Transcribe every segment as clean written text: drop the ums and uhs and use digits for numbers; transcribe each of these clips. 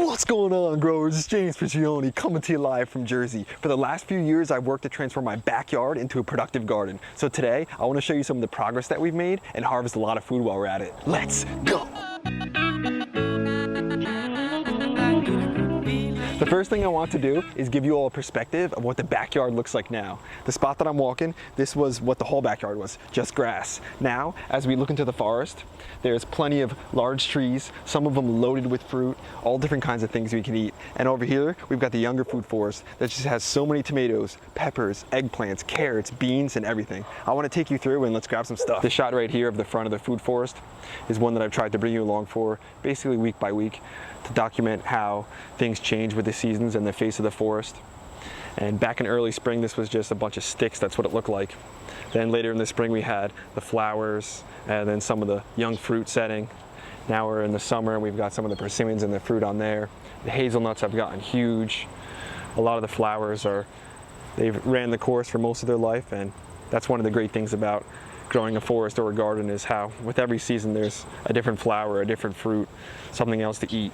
What's going on, growers? It's James Prigioni coming to you live from Jersey. For the last few years, I've worked to transform my backyard into a productive garden. So today, I want to show you some of the progress that we've made and harvest a lot of food while we're at it. Let's go! The first thing I want to do is give you all a perspective of what the backyard looks like now. The spot that I'm walking, this was what the whole backyard was, just grass. Now, as we look into the forest, there's plenty of large trees, some of them loaded with fruit, all different kinds of things we can eat. And over here, we've got the younger food forest that just has so many tomatoes, peppers, eggplants, carrots, beans, and everything. I want to take you through and let's grab some stuff. This shot right here of the front of the food forest is one that I've tried to bring you along for, basically week by week, to document how things change with the seasons and the face of the forest. And back in early spring, this was just a bunch of sticks. That's what it looked like. Then later in the spring, we had the flowers and then some of the young fruit setting. Now we're in the summer and we've got some of the persimmons and the fruit on there. The hazelnuts have gotten huge. A lot of the flowers they've ran the course for most of their life, and that's one of the great things about growing a forest or a garden is how with every season there's a different flower, a different fruit, something else to eat.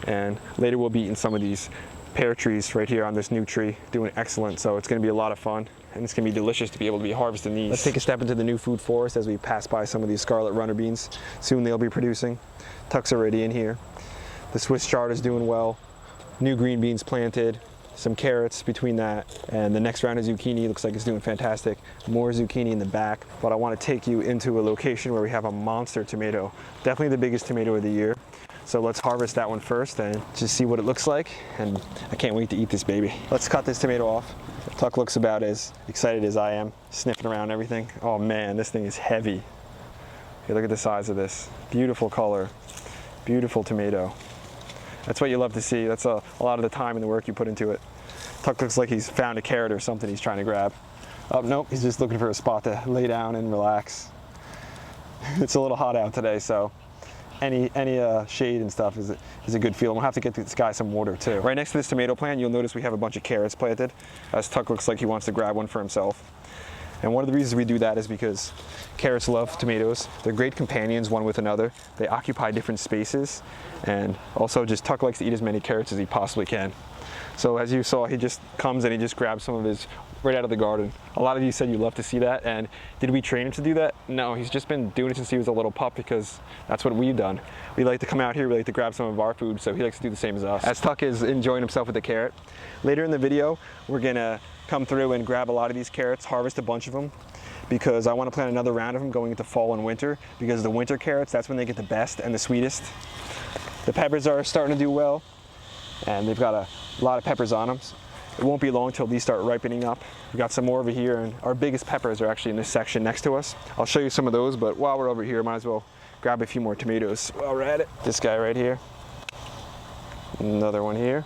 And later we'll be eating some of these pear trees right here on this new tree, doing excellent. So it's going to be a lot of fun and it's going to be delicious to be able to be harvesting these. Let's take a step into the new food forest as we pass by some of these scarlet runner beans. Soon they'll be producing. Tuck's already in here. The Swiss chard is doing well. New green beans planted. Some carrots between that, and the next round of zucchini looks like it's doing fantastic. More zucchini in the back, but I want to take you into a location where we have a monster tomato, definitely the biggest tomato of the year. So let's harvest that one first and just see what it looks like, and I can't wait to eat this baby. Let's cut this tomato off. Tuck looks about as excited as I am, sniffing around everything. Oh man, this thing is heavy. Okay, look at the size of this. Beautiful color, beautiful tomato. That's what you love to see. That's a lot of the time and the work you put into it. Tuck looks like he's found a carrot or something he's trying to grab. Oh, nope, he's just looking for a spot to lay down and relax. It's a little hot out today, so any shade and stuff is a good feel. We'll have to get this guy some water too. Right next to this tomato plant, you'll notice we have a bunch of carrots planted, as Tuck looks like he wants to grab one for himself. And one of the reasons we do that is because carrots love tomatoes. They're great companions one with another. They occupy different spaces, and also just Tuck likes to eat as many carrots as he possibly can. So as you saw, he just comes and he just grabs some of his right out of the garden. A lot of you said you love to see that, and did we train him to do that? No, he's just been doing it since he was a little pup because that's what we've done. We like to come out here, we like to grab some of our food, so he likes to do the same as us. As Tuck is enjoying himself with the carrot, later in the video, we're gonna come through and grab a lot of these carrots, harvest a bunch of them, because I want to plant another round of them going into fall and winter, because the winter carrots, that's when they get the best and the sweetest. The peppers are starting to do well, and they've got a lot of peppers on them. It won't be long till these start ripening up. We've got some more over here, and our biggest peppers are actually in this section next to us. I'll show you some of those, but while we're over here, might as well grab a few more tomatoes while we're at it. This guy right here. Another one here.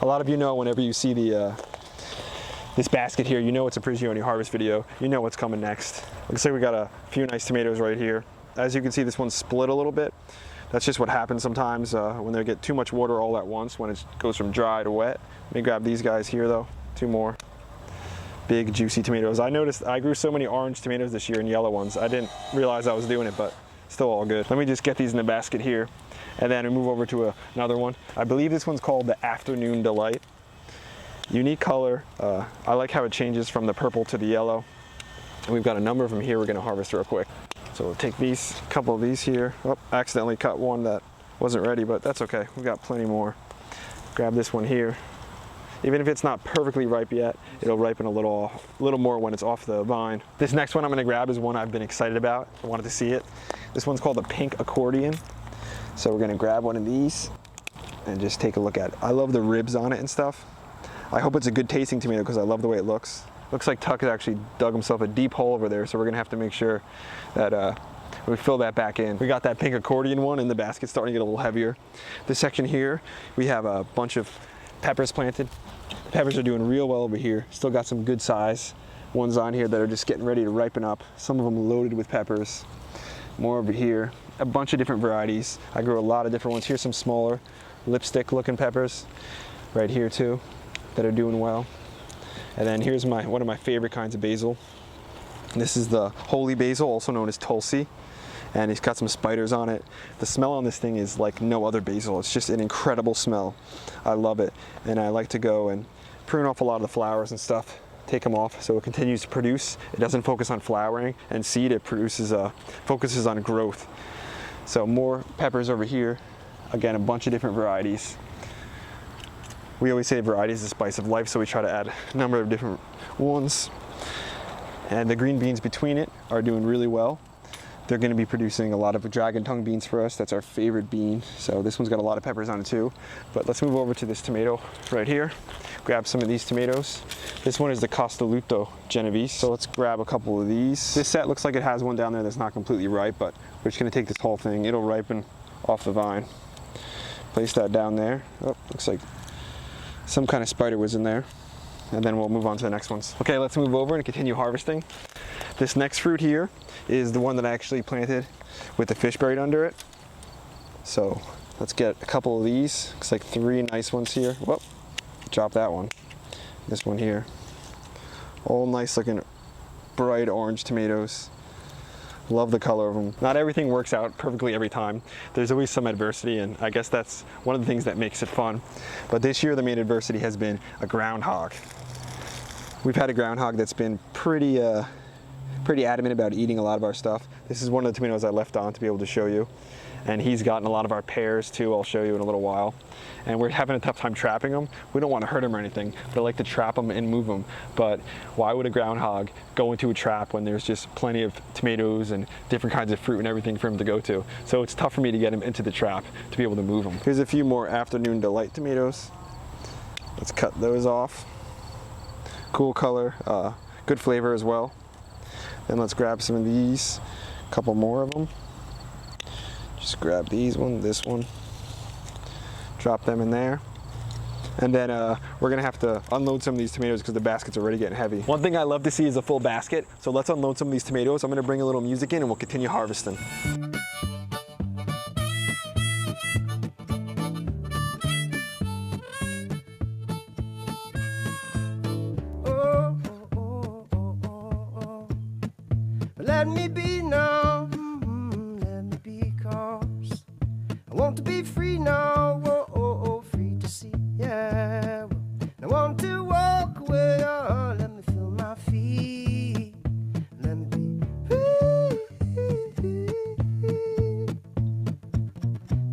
A lot of you know whenever you see this basket here, you know it's a Prigioni harvest video. You know what's coming next. Looks like we got a few nice tomatoes right here. As you can see, this one's split a little bit. That's just what happens sometimes when they get too much water all at once, when it goes from dry to wet. Let me grab these guys here though, two more. Big juicy tomatoes. I noticed I grew so many orange tomatoes this year and yellow ones. I didn't realize I was doing it, but still all good. Let me just get these in the basket here, and then we move over to another one. I believe this one's called the Afternoon Delight. Unique color. I like how it changes from the purple to the yellow. And we've got a number of them here we're gonna harvest real quick. So we'll take these, a couple of these here. Oh, accidentally cut one that wasn't ready, but that's okay. We've got plenty more. Grab this one here. Even if it's not perfectly ripe yet, it'll ripen a little more when it's off the vine. This next one I'm gonna grab is one I've been excited about. I wanted to see it. This one's called the Pink Accordion. So we're gonna grab one of these and just take a look at it. I love the ribs on it and stuff. I hope it's a good tasting tomato because I love the way it looks. Looks like Tuck has actually dug himself a deep hole over there, so we're gonna have to make sure that we fill that back in. We got that Pink Accordion one, and the basket's starting to get a little heavier. This section here, we have a bunch of peppers planted. The peppers are doing real well over here. Still got some good size ones on here that are just getting ready to ripen up. Some of them loaded with peppers. More over here, a bunch of different varieties. I grew a lot of different ones. Here's some smaller lipstick looking peppers right here too that are doing well. And then here's one of my favorite kinds of basil. This is the holy basil, also known as Tulsi. and he's got some spiders on it. The smell on this thing is like no other basil. It's just an incredible smell. I love it, and I like to go and prune off a lot of the flowers and stuff, take them off so it continues to produce. It doesn't focus on flowering and seed, it focuses on growth. So more peppers over here. Again, a bunch of different varieties. We always say variety is the spice of life, so we try to add a number of different ones. And the green beans between it are doing really well. They're going to be producing a lot of dragon tongue beans for us. That's our favorite bean. So this one's got a lot of peppers on it too. But let's move over to this tomato right here. Grab some of these tomatoes. This one is the Castelluto Genovese. So let's grab a couple of these. This set looks like it has one down there that's not completely ripe, but we're just going to take this whole thing. It'll ripen off the vine. Place that down there. Oh, looks like some kind of spider was in there. And then we'll move on to the next ones. Okay, let's move over and continue harvesting. This next fruit here is the one that I actually planted with the fish buried under it. So let's get a couple of these. Looks like 3 nice ones here. Whoop, drop that one. This one here. All nice looking bright orange tomatoes. Love the color of them. Not everything works out perfectly every time. There's always some adversity, and I guess that's one of the things that makes it fun. But this year the main adversity has been a groundhog. We've had a groundhog that's been pretty adamant about eating a lot of our stuff. This is one of the tomatoes I left on to be able to show you. And he's gotten a lot of our pears too, I'll show you in a little while. And we're having a tough time trapping them. We don't want to hurt him or anything, but I like to trap them and move them. But why would a groundhog go into a trap when there's just plenty of tomatoes and different kinds of fruit and everything for him to go to? So it's tough for me to get him into the trap to be able to move him. Here's a few more Afternoon Delight tomatoes. Let's cut those off. Cool color, good flavor as well. Then let's grab some of these, a couple more of them. Just grab these one, this one, drop them in there. And then we're gonna have to unload some of these tomatoes because the basket's already getting heavy. One thing I love to see is a full basket. So let's unload some of these tomatoes. I'm gonna bring a little music in and we'll continue harvesting. Let me be now, let me be, 'cause I want to be free now, free to see, yeah. I want to walk away, let me feel my feet, let me be free.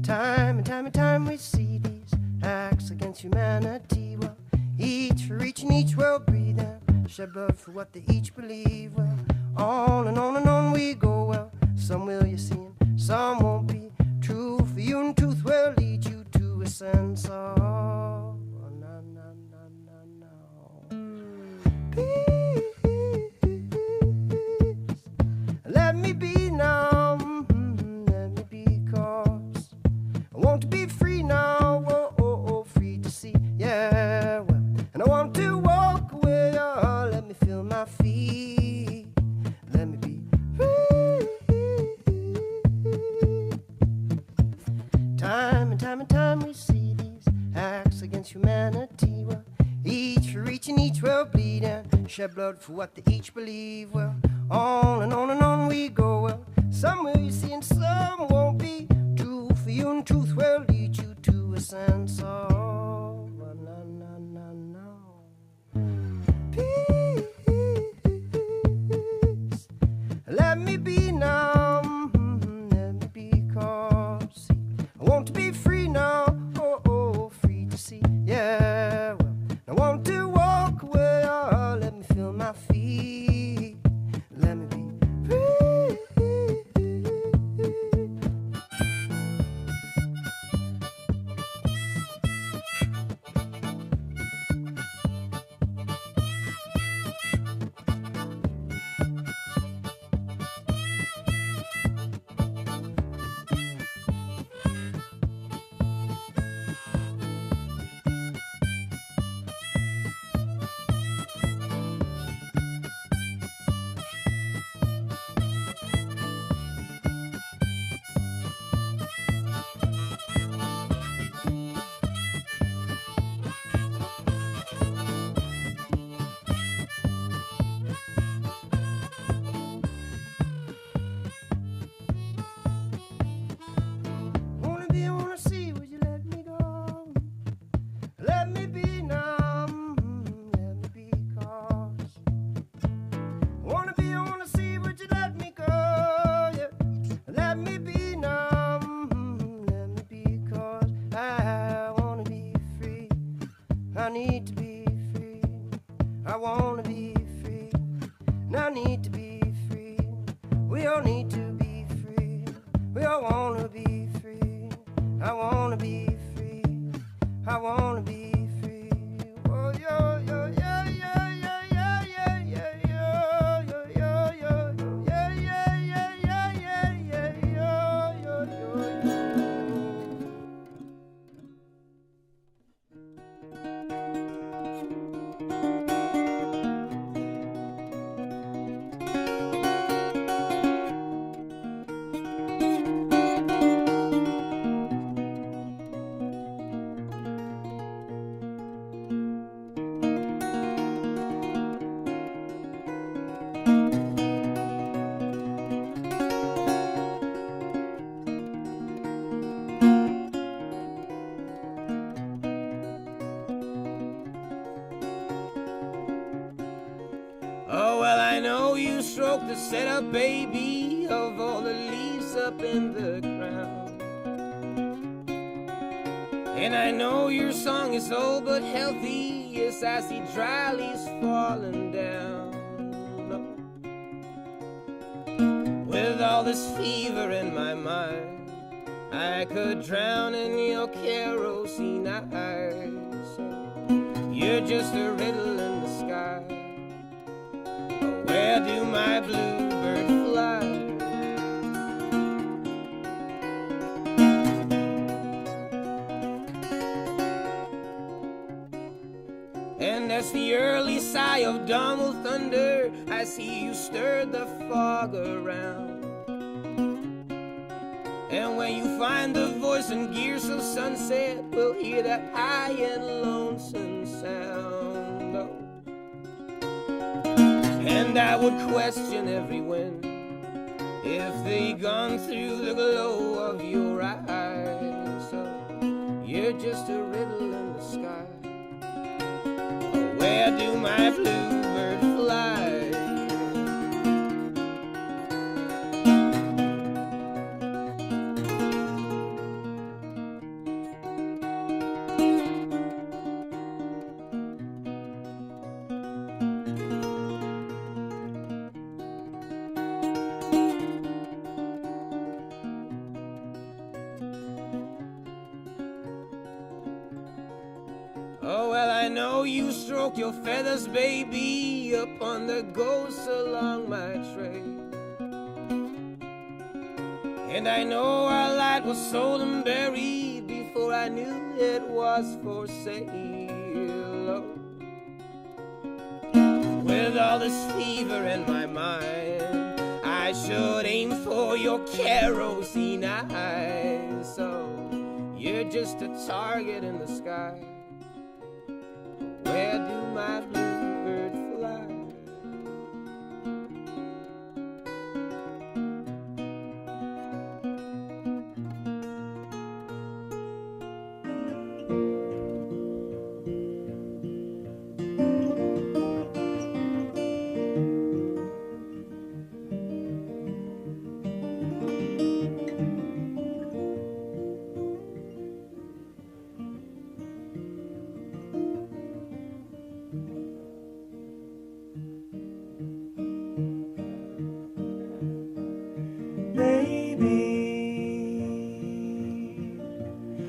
Time and time and time we see these acts against humanity, well, each for each and each will breathe and shed blood for what they each believe, well, on and on and on we go, well, some will you see and some won't be true for you, and truth will lead you to a sense of peace. Let me be now, let me be, 'cause I want to be free now, free to see, yeah, well, and I want to walk away, let me feel my feet. Let me be free. Time and time and time we see these acts against humanity, well, each for each and each will bleed and shed blood for what they each believe, well, on and on and on we go, well, some will you see and some won't be true for you, and truth will lead you to a sense of peace. Let me be now, let me be, 'cause I want to be free now, free to see, yeah, well, I want to walk away, let me feel my feet, let me be free. let me be now. Let me be, 'cause I wanna see, would you let me go? Yeah. Let me be now. Let me be, 'cause I wanna be free. I need to be free. I wanna be free. And I need to be free. We all need to be free. We all wanna be free. I wanna be free. I wanna be free. Oh, yo, yo, yeah, yeah, yeah, yeah, yeah, yeah, yeah, yo, yo, yo, yo, yeah, yeah, yeah, yeah, yeah, yeah, yo, yo, yo, yo. Oh, well, I know you stroked the setup, baby, of all the leaves up in the ground. And I know your song is old but healthy, yes, I see dry leaves falling down. With all this fever in my mind, I could drown in your kerosene eyes. You're just a riddle in the sky. Where do my bluebird fly? And as the early sigh of dawn will thunder, I see you stir the fog around. And when you find the voice and gears of sunset, we'll hear that high and lonesome sound. Oh. And I would question every wind if they gone through the glow of your eyes. So you're just a riddle in the sky. Where do my bluebird fly? Oh, well, I know you stroke your feathers, baby, upon the ghosts along my trail. And I know our light was sold and buried before I knew it was for sale. Oh. With all this fever in my mind, I should aim for your kerosene eyes. So you're just a target in the sky. Where do my bluebird fly? Baby,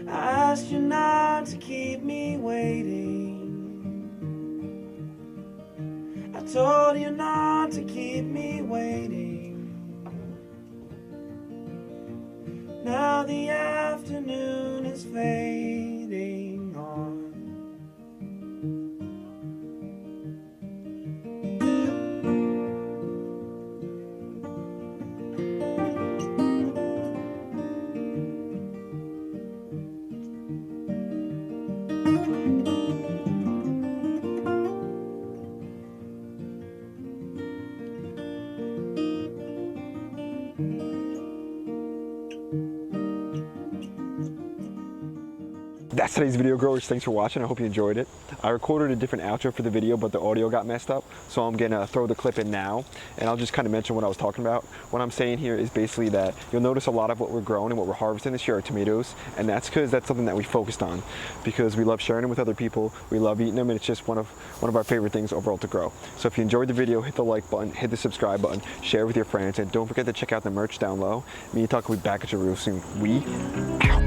I asked you not to keep me waiting. I told you not to keep me waiting. Now the afternoon is fading on. that's today's video, growers. Thanks for watching. I hope you enjoyed it. I recorded a different outro for the video, but the audio got messed up, so I'm gonna throw the clip in now, and I'll just kind of mention what I was talking about. What I'm saying here is basically that you'll notice a lot of what we're growing and what we're harvesting this year are tomatoes, and that's because that's something that we focused on, because we love sharing them with other people, we love eating them, and it's just one of our favorite things overall to grow. So if you enjoyed the video, hit the like button, hit the subscribe button, share with your friends, and don't forget to check out the merch down low. Me and Tuck will be back at you real soon. We out.